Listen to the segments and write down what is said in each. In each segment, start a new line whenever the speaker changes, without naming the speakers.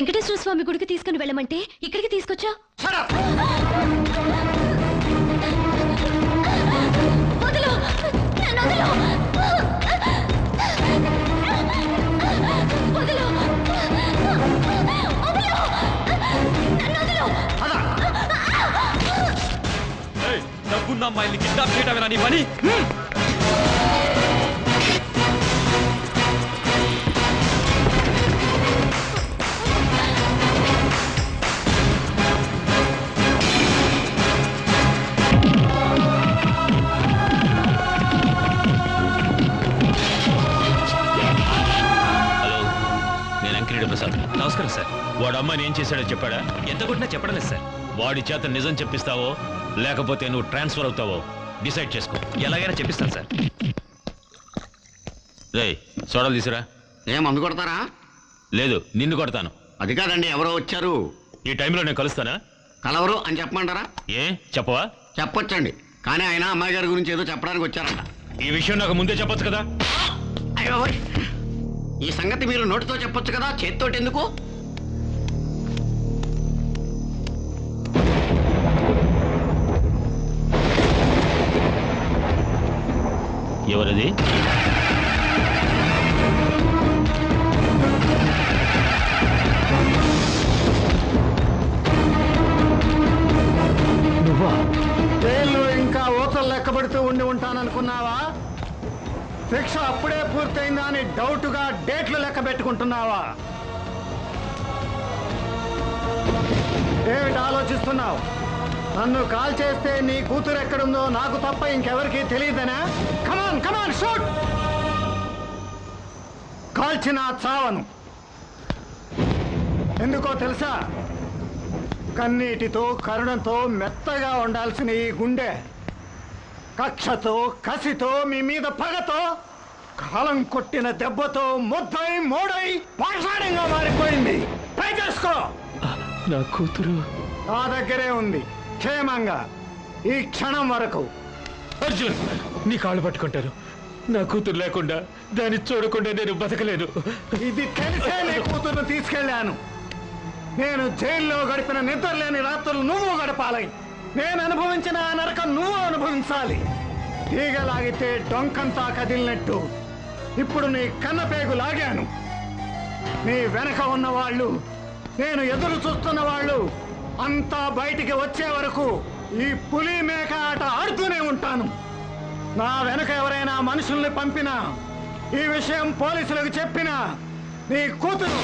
వెంకటేశ్వర స్వామి గుడికి తీసుకుని వెళ్ళమంటే ఇక్కడికి తీసుకొచ్చా. వదలు, నన్ను వదలు.
డబ్బున్న అమ్మాయిని కిడ్నాప్ చేయటమేనా నీ పని?
ప్రసాద్,
నమస్కారం సార్.
వాడు అమ్మాయిని ఏం చేశాడో చెప్పాడా?
ఎంత కొట్టినా చెప్పడం లేదు సార్.
వాడి చేత నిజం చెప్పిస్తావో లేకపోతే నువ్వు ట్రాన్స్ఫర్ అవుతావో డిసైడ్ చేసుకో.
ఎలాగైనా చెప్పిస్తాను సార్.
రేయ్, సోడాలు తీసురా.
ఏం మందు కొడతారా?
లేదు, నిన్ను కొడతాను.
అది కాదండి, ఎవరో వచ్చారు.
ఈ టైంలో నేను కలుస్తానా?
కలవరు అని చెప్పమంటారా?
ఏ చెప్పవా?
చెప్పొచ్చండి, కానీ ఆయన అమ్మాయి గారి గురించి ఏదో చెప్పడానికి వచ్చారంట.
ఈ విషయం నాకు ముందే చెప్పొచ్చు కదా.
అయ్యో, ఈ సంగతి మీరు నోటితో చెప్పొచ్చు కదా, చేతితోటి ఎందుకు?
ఎవరది?
నువ్వా? జైల్లో ఇంకా ఓతలు లెక్కబడుతూ ఉండి ఉంటాననుకున్నావా? శిక్ష అప్పుడే పూర్తయిందా అని డౌట్గా డేట్లు లెక్క పెట్టుకుంటున్నావా? ఏమిటి ఆలోచిస్తున్నావు? నన్ను కాల్ చేస్తే నీ కూతురు ఎక్కడుందో నాకు తప్ప ఇంకెవరికి తెలియదనా? కమాన్ కమాన్ షూట్! కాల్చిన చావను. ఎందుకో తెలుసా? కన్నీటితో కరుణతో మెత్తగా ఉండాల్సిన ఈ గుండె కక్షతో కసితో మీ మీద పగతో కాలం కొట్టిన దెబ్బతో ముద్దై మోడై పాషాణంగా మారిపోయింది. ట్రై చేసుకో.
నా కూతురు
నా దగ్గరే ఉంది, క్షేమంగా ఈ క్షణం వరకు.
అర్జున్, నీ కాళ్ళు పట్టుకుంటారు. నా కూతురు లేకుండా దాన్ని చూడకుండా నేను బతకలేను.
ఇది తెలిసే నీ కూతురును తీసుకెళ్లాను. నేను జైల్లో గడిపిన నిద్రలేని రాత్రులు నువ్వు గడపాలి. నేను అనుభవించిన ఆ నరకం నువ్వు అనుభవించాలి. తీగలాగితే డొంకంతా కదిలినట్టు ఇప్పుడు నీ కన్నపేగు లాగాను. నీ వెనక ఉన్న వాళ్ళు, నేను ఎదురు చూస్తున్న వాళ్ళు అంతా బయటికి వచ్చే వరకు ఈ పులి మేక ఆట ఆడుతూనే ఉంటాను. నా వెనక ఎవరైనా మనుషుల్ని పంపినా, ఈ విషయం పోలీసులకు చెప్పినా నీ కూతురు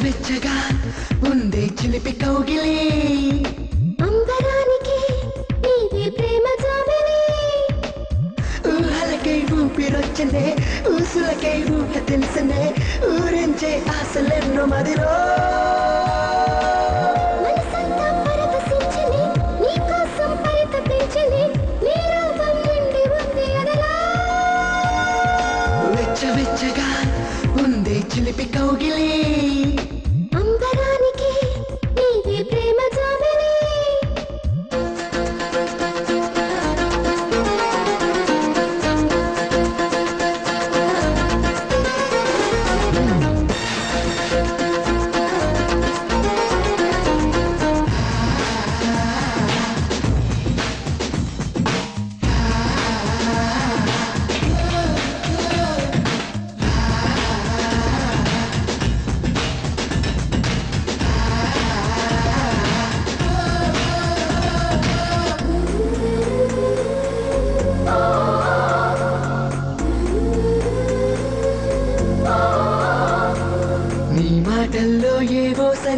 వెచ్చగా ఉంది చిలిపి కౌగిలి, అంబరానికి నీది ప్రేమ జాబిలి. ఊహలకై ఊపిరొచ్చనే, ఊసులకై ఊహ తెలిసనే, ఊరించే ఆశలెన్నో మదిలో. వెచ్చగా ఉంది చిలిపి కౌగిలి, అంబరానికి నీది ప్రేమ జాబిలి.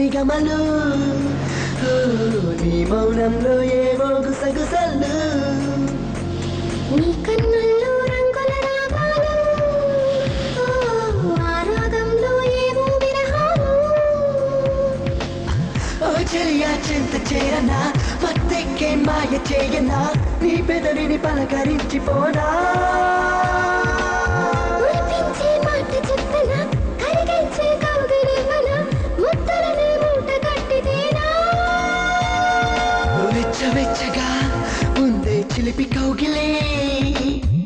సరిగమలు ఓ, నీ మౌనంలో ఏవో గుసగుసలు నీ కన్నుల్లో రంగుల రాగాలు ఓ, ఆ రాగంలో ఏవో విరహాలు ఓ చెలియా చింత చేరనా మత్తెక్కే మాయ చేయనా నీ పెదవిని పలకరించిపోనా మురిపించే మాట చెప్తనా కరిగించే కౌగిలివనా ముద్దలనే మూట కట్టిదేనా వెచ్చవెచ్చగా ఉందే చిలిపి కౌగిలే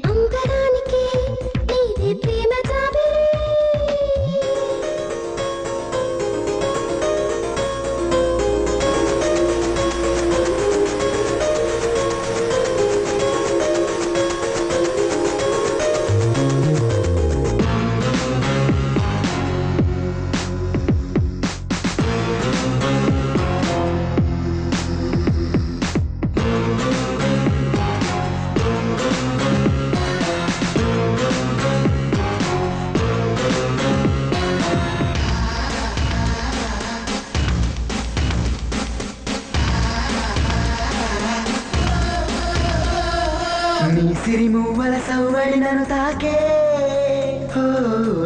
అంబరానికి నీదే ప్రేమ జాబిలే నీ సిరిమువ్వల సవ్వడి నన్ను తాకే ఓ,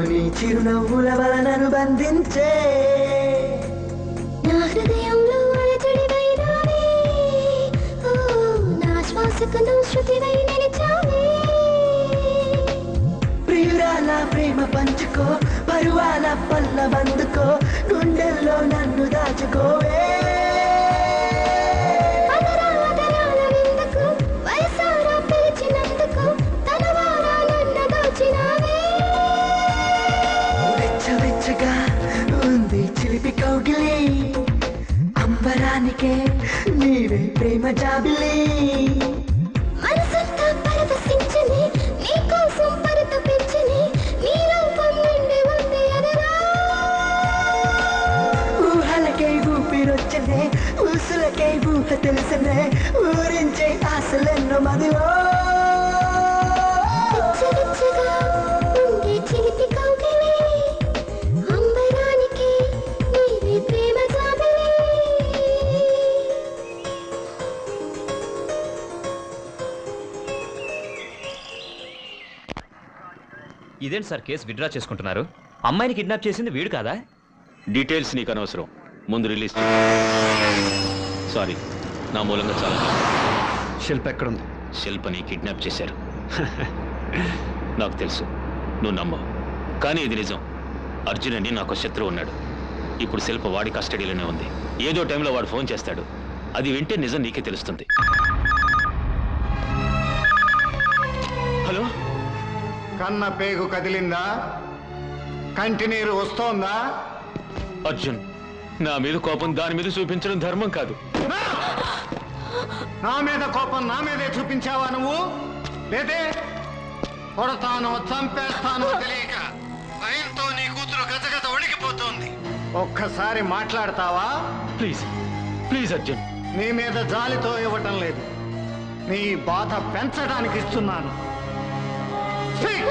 నీ చిరునవ్వుల వల నన్ను బంధించే నా హృదయంలో అలజడివైనావే ఓ, నా శ్వాసకు నువ్వు శృతివై నిలిచావే ప్రియురాల ప్రేమ పంచుకో పరువాల పల్లవందుకో గుండెల్లో నన్ను దాచుకోవే వెచ్చవెచ్చగా ఉంది చిలిపి కౌగిలి అంబరానికే నీవే ప్రేమ జాబిలి మనసంతా పరవశించని నీ కోసం పరితపించని నీ రూపం నిండి ఉంది అదరా ఊహలకై ఊపిరొచ్చనే ఊసులకై ఊహ తెలుసనే ఊరించే ఆశలెన్నో మదివో వెచ్చవెచ్చగా ఉండే చిలిపి కౌగిలి అంబరానికి నీవే ప్రేమ జాబిలి
ఇదేంటి సార్ కేసు విత్డ్రా చేసుకుంటున్నారు? అమ్మాయిని కిడ్నాప్ చేసింది వీడు కాదా?
డీటెయిల్స్ నీకు అనవసరం, ముందు రిలీజ్ సారీ, నా మూలంగా చాలా
శిల్ప ఎక్కడుంది?
శిల్పని కిడ్నాప్ చేశారు. నాకు తెలుసు, నువ్వు నమ్మవు, కానీ ఇది నిజం. అర్జున్ అని నాకు శత్రువు ఉన్నాడు. ఇప్పుడు శిల్ప వాడి కస్టడీలోనే ఉంది. ఏదో టైంలో వాడు ఫోన్ చేస్తాడు. అది వింటే నిజం నీకే తెలుస్తుంది.
హలో,
కన్న పేగు కదిలిందా? కంటి నీరు వస్తోందా?
అర్జున్, నా మీద కోపం దాని మీద చూపించడం ధర్మం కాదు.
నా మీద కోపం నా మీదే చూపించావా నువ్వు? లేదే కొడతాను, చంపేస్తాను తెలియక భయంతో నీ కూతురు గజగజ వణికిపోతోంది. ఒక్కసారి మాట్లాడతావా?
Please please Arjun.
నీ మీద జాలితో ఇవ్వటం లేదు, నీ బాధ పెంచడానికి ఇస్తున్నాను. Speak!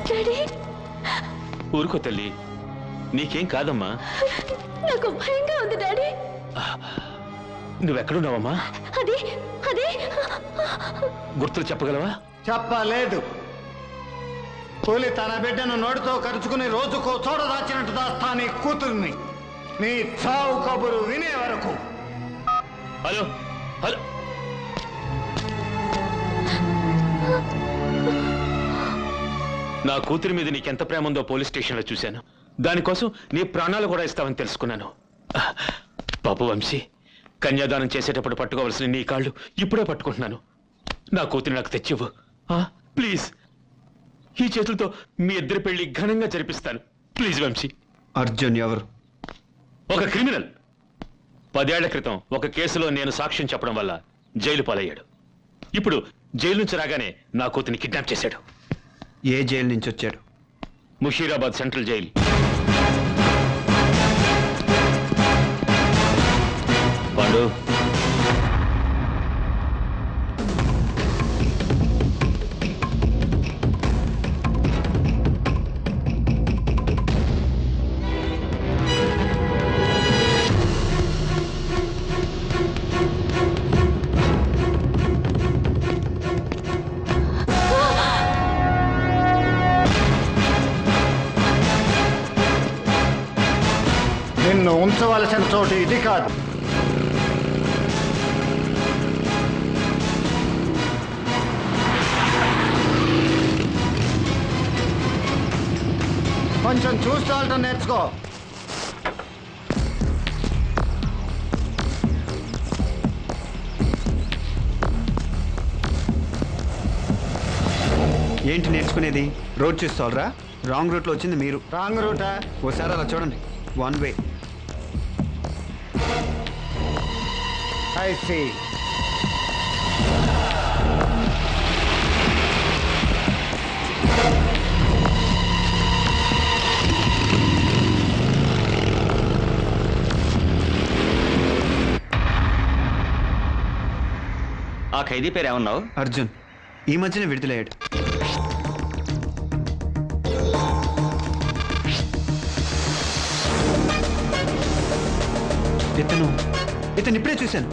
డాడీ,
ఊరుకో తల్లి, నీకేం కాదమ్మా.
నాకు భయంగా ఉంది డాడీ.
నువ్వెక్కడున్నావమ్మా?
అది అది
గుర్తులు చెప్పగలవా?
చెప్పలేదు. కూలి తన బిడ్డను నోటితో కరుచుకుని రోజుకో చోట దాచినట్టు దాస్తా నీ కూతుర్ని, నీ చావు కబురు వినే వరకు.
హలో హలో, నా కూతురి మీద నీకెంత ప్రేమ ఉందో పోలీస్ స్టేషన్లో చూశాను. దానికోసం నీ ప్రాణాలు కూడా ఇస్తావని తెలుసుకున్నాను. పాపు వంశీ, కన్యాదానం చేసేటప్పుడు పట్టుకోవలసిన నీ కాళ్ళు ఇప్పుడే పట్టుకుంటున్నాను. నా కూతురు నాకు తెచ్చివ్వు ప్లీజ్. ఈ చేతులతో మీ ఇద్దరి పెళ్లి ఘనంగా జరిపిస్తాను. ప్లీజ్ వంశీ.
అర్జున్ ఎవరు?
ఒక క్రిమినల్. 10 ఏళ్ల క్రితం ఒక కేసులో నేను సాక్ష్యం చెప్పడం వల్ల జైలు పాలయ్యాడు. ఇప్పుడు జైలు నుంచి రాగానే నా కూతురిని కిడ్నాప్ చేశాడు.
ఏ జైలు నుంచి వచ్చాడు?
Musheerabad central jail. పాండు,
ఉంచవలసిన చోటు ఇది కాదు. కొంచెం చూస్తాలటం నేర్చుకో.
ఏంటి నేర్చుకునేది? రోడ్ చూస్తారా? రాంగ్ రూట్లో వచ్చింది మీరు.
రాంగ్ రూటా?
ఓసారి అలా చూడండి. 1 వే.
I see.
ఆ ఖైదీ పేరు ఏమన్నావు?
అర్జున్ ఈ మధ్యనే విడుదలయ్యాడు. ఇతను ఇప్పుడే చూశాను.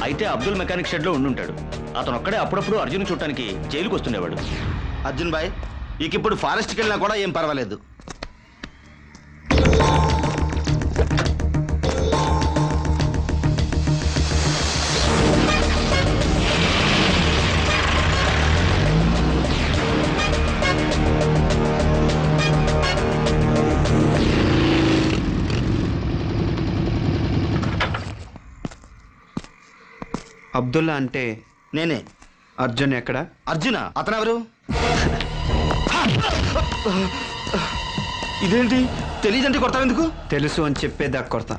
అయితే అబ్దుల్ మెకానిక్ షెడ్ లో ఉండుంటాడు. అతను ఒక్కడే అప్పుడప్పుడు అర్జున్ చూడటానికి జైలుకు వస్తుండేవాడు. అర్జున్ బాయ్ ఇప్పుడు ఫారెస్ట్కి వెళ్ళినా కూడా ఏం పర్వాలేదు.
అబ్దుల్లా అంటే
నేనే.
అర్జున్ ఎక్కడ?
అర్జున? అతను ఎవరు? ఇదేంటి తెలియదంటే కొడతావు ఎందుకు?
తెలుసు అని చెప్పేదాకా కొడతా.